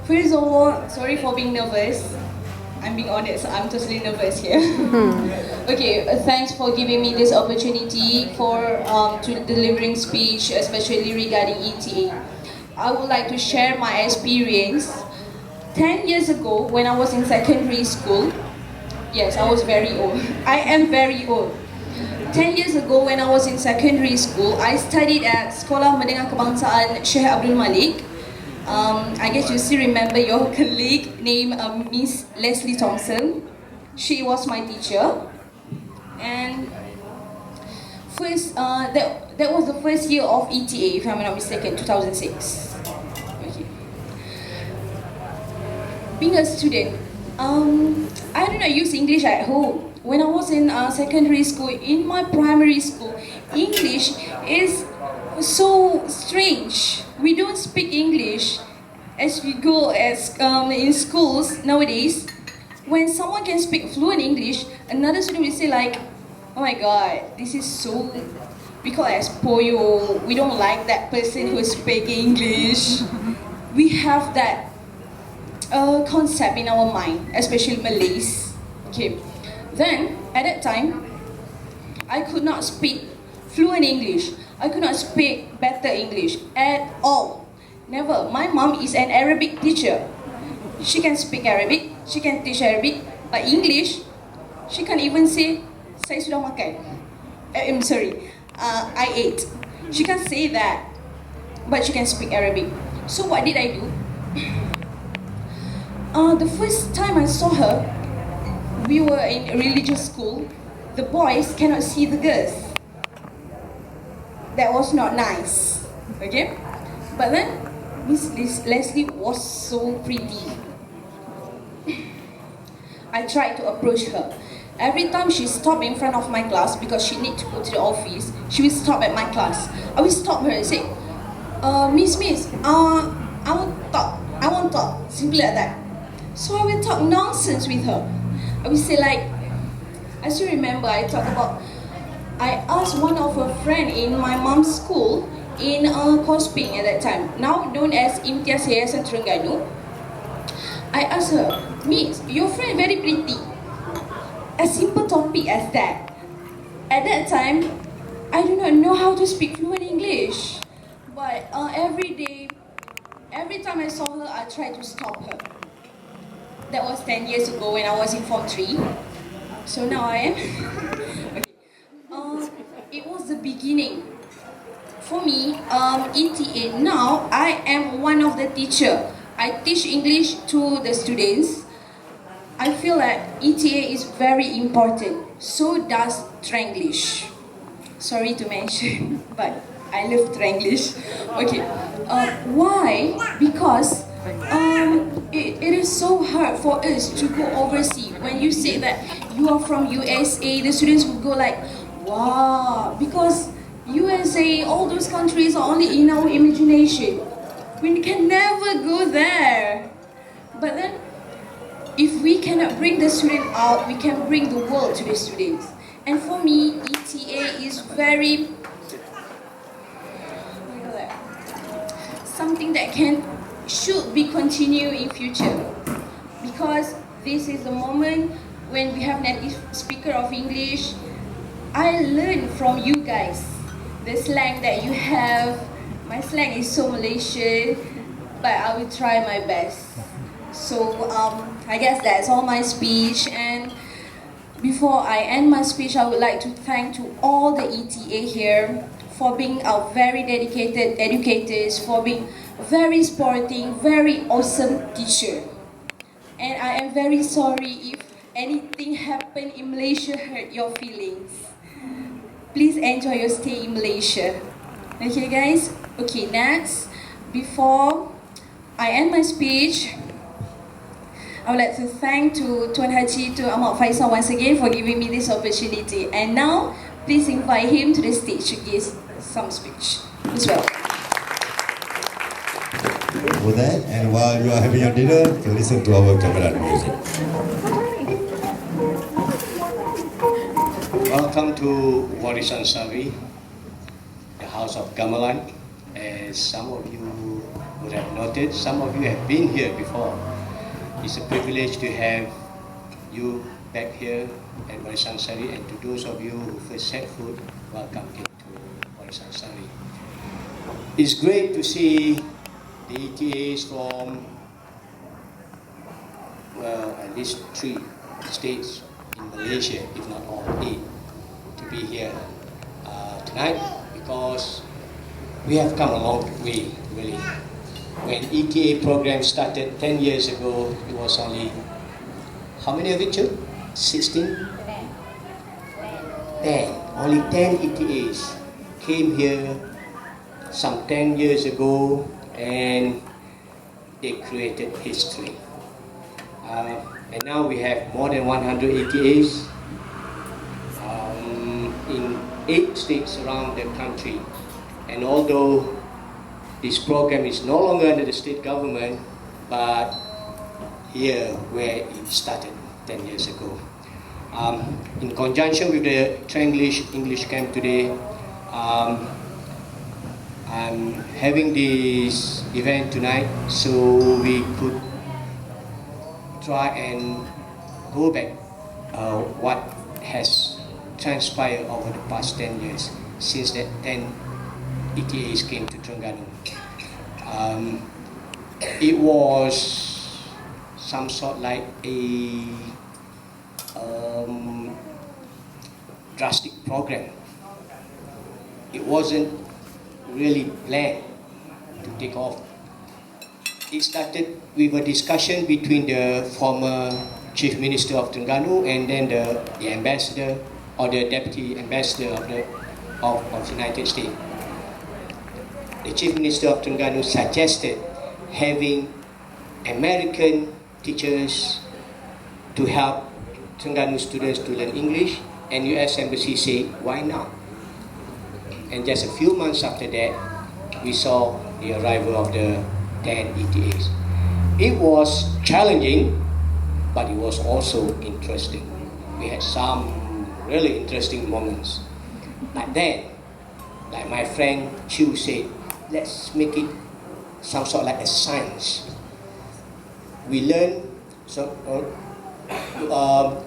First of all, sorry for being nervous. I'm being honest, I'm totally nervous here. Okay, thanks for giving me this opportunity for to delivering speech, especially regarding ETA. I would like to share my experience. 10 years ago, when I was in secondary school, yes, I was very old. I am very old. 10 years ago, when I was in secondary school, I studied at Sekolah Menengah Kebangsaan Sheikh Abdul Malik. I guess you still remember your colleague named Miss Leslie Thompson. She was my teacher. And that was the first year of ETA, if I'm not mistaken, 2006. Okay. Being a student, I do not use English at home. When I was in secondary school, in my primary school, English is so strange. We don't speak English as we go in schools nowadays. When someone can speak fluent English, another student will say like, oh my god, this is so, we call it as poyo. We don't like that person who speaks English. We have that concept in our mind, especially Malays. Okay. Then, at that time, I could not speak fluent English. I could not speak better English at all. Never. My mom is an Arabic teacher. She can speak Arabic, she can teach Arabic, but English, she can't even say, saya sudah makan. I'm sorry, I ate. She can't say that, but she can speak Arabic. So what did I do? The first time I saw her, we were in a religious school. The boys cannot see the girls. That was not nice. Okay? But then, Miss Leslie was so pretty. I tried to approach her. Every time she stopped in front of my class because she need to go to the office, she will stop at my class. I will stop her and say, Miss, I want to talk. Simply like that. So I will talk nonsense with her. I will say like, I still remember I asked one of her friend in my mom's school in Kosping at that time, now known as Imtiaz Yayasan Terengganu. I asked her, Miss, your friend very pretty. A simple topic as that. At that time, I do not know how to speak fluent English. But every time I saw her, I tried to stop her. That was 10 years ago when I was in Form 3. So now I am. Okay. It was the beginning. For me, ETA, now I am one of the teacher. I teach English to the students. I feel that ETA is very important. So does Trenglish. Sorry to mention, but I love Trenglish. Okay. Why? Because it is so hard for us to go overseas. When you say that you are from USA, the students will go like, wow, because USA, all those countries are only in our imagination. We can never go there. But then, if we cannot bring the student out, we can bring the world to the students. And for me, ETA is very something that should be continued in future, because this is the moment when we have native speaker of English. I learn from you guys the slang that you have. My slang is so Malaysian, but I will try my best. So I guess that's all my speech. And before I end my speech, I would like to thank to all the ETA here for being our very dedicated educators, for being very sporting, very awesome teacher. And I am very sorry if anything happened in Malaysia hurt your feelings. Please enjoy your stay in Malaysia. Okay guys? Okay, next, before I end my speech, I would like to thank to Tuan Haji, to Ahmad Faisal once again for giving me this opportunity. And now, please invite him to the stage to give some speech as well. For that, and while you are having your dinner, you can listen to our gamelan music. Welcome to Warisan Sari, the house of gamelan. As some of you would have noted. Some of you have been here before. It's a privilege to have you back here at Warisan Sari, and to those of you who first set foot, welcome into Warisan Sari. It's great to see the ETAs from, well, at least 3 states in Malaysia, if not all 8, to be here tonight, because we have come a long way, really. When ETA program started 10 years ago, it was only, how many of it, Chu? 16? 10. Only 10 ETAs came here some 10 years ago, and they created history. And now we have more than 100 ETAs in 8 states around the country. And although this program is no longer under the state government, but here where it started 10 years ago. In conjunction with the Terengganu English camp today, I'm having this event tonight so we could try and go back what has transpired over the past 10 years since that 10 ETAs came to Terengganu. It was some sort like a drastic program. It wasn't really planned to take off. It started with a discussion between the former Chief Minister of Terengganu and then the ambassador or the deputy ambassador of the United States. The Chief Minister of Terengganu suggested having American teachers to help Terengganu students to learn English, and US Embassy said, why not? And just a few months after that, we saw the arrival of the 10 ETAs. It was challenging, but it was also interesting. We had some really interesting moments. But then, like my friend Chu said, let's make it some sort like a science. We learn,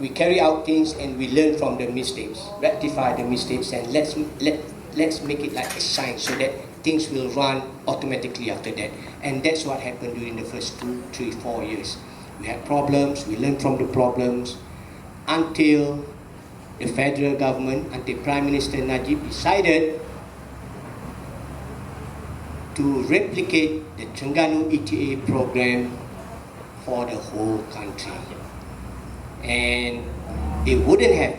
we carry out things and we learn from the mistakes, rectify the mistakes, and let's make it like a science so that things will run automatically after that. And that's what happened during the first 2, 3, 4 years. We had problems, we learned from the problems, until the federal government, until Prime Minister Najib decided to replicate the Terengganu ETA program for the whole country. And it wouldn't have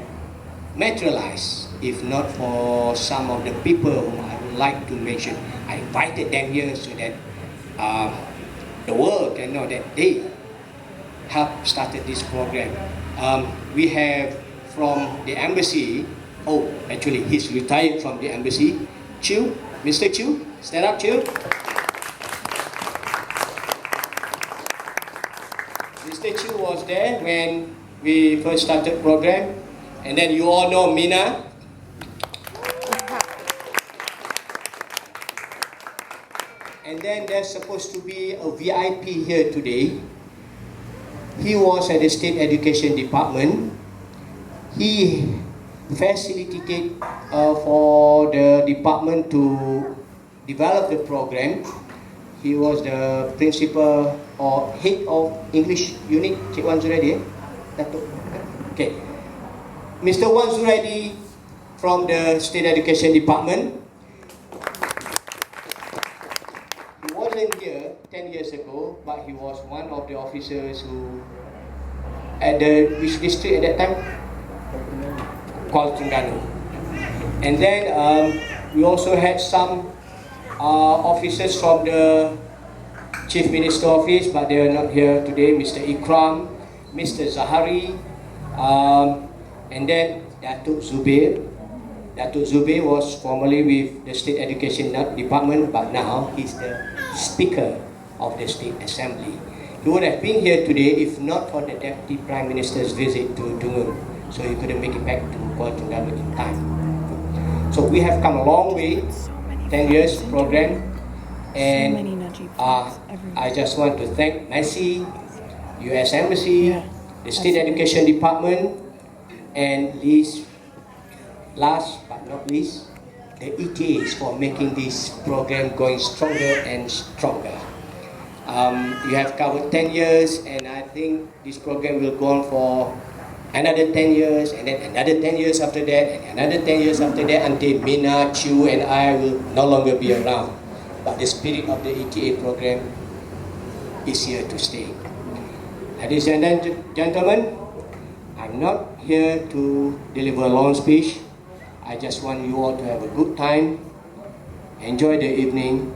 materialized if not for some of the people whom I would like to mention. I invited them here so that the world can know that they helped started this program. We have from the embassy, actually he's retired from the embassy, Chu, Mr. Chu, stand up, Chu. Mr. Chu was there when we first started program, and then you all know Mina. And then there's supposed to be a VIP here today. He was at the State Education Department. He facilitated for the department to develop the program. He was the principal or head of English unit, Cik Wan Zuraidi. Okay. Mr. Wan Zuraidi from the State Education Department. He wasn't here 10 years ago, but he was one of the officers who, at the, which district at that time? Called Terengganu. And then we also had some officers from the Chief Minister Office, but they are not here today, Mr. Ikram, Mr. Zahari, and then Datuk Zubir. Datuk Zubir was formerly with the State Education Department, but now he's the Speaker of the State Assembly. He would have been here today if not for the Deputy Prime Minister's visit to Dungun, so he couldn't make it back to Kuala Terengganu in time. So we have come a long way, 10 years program, and I just want to thank MACEE, US Embassy, the State Education Department, and last but not least, the ETAs for making this program going stronger and stronger. You have covered 10 years, and I think this program will go on for another 10 years, and then another 10 years after that, and another 10 years after that, until Mina, Chu, and I will no longer be around. But the spirit of the ETA program is here to stay. Ladies and gentlemen, I'm not here to deliver a long speech. I just want you all to have a good time. Enjoy the evening.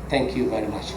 Thank you very much.